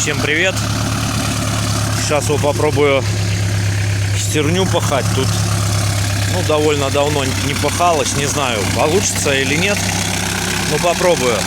Всем привет! Сейчас вот попробую стерню пахать. Тут довольно давно не пахалось. Не знаю, получится или нет, но попробую.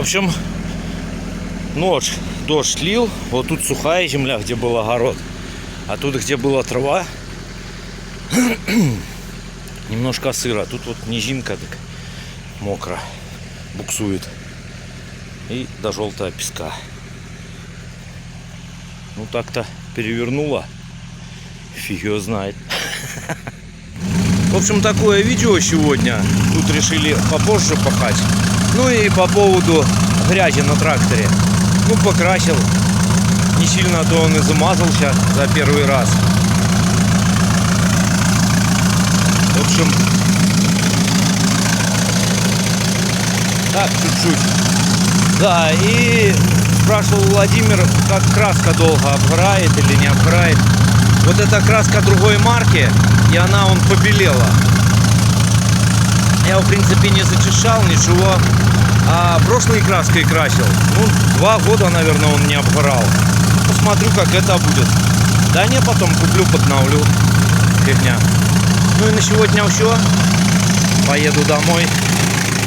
общем, ночь, дождь лил. Вот тут сухая земля, где был огород. А тут, где была трава, немножко сыро. Тут вот низинка так мокро буксует. И до желтого песка. Ну так-то перевернула. Фиг его знает. В общем, такое видео сегодня. Тут решили попозже пахать. Ну и по поводу грязи на тракторе. Ну, покрасил. Не сильно, то он и замазал сейчас за первый раз. В общем, так, чуть-чуть. Да, и спрашивал Владимир, как краска долго обгорает или не обгорает. Вот эта краска другой марки, и она побелела. Я, в принципе, не зачищал, ничего. А прошлой краской красил. Ну, 2 года, наверное, он не обгорал. Посмотрю, как это будет. Да не, потом куплю, подновлю. Фигня. Ну и на сегодня все. Поеду домой.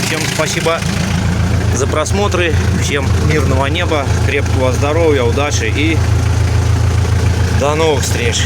Всем спасибо за просмотры. Всем мирного неба, крепкого здоровья, удачи и до новых встреч.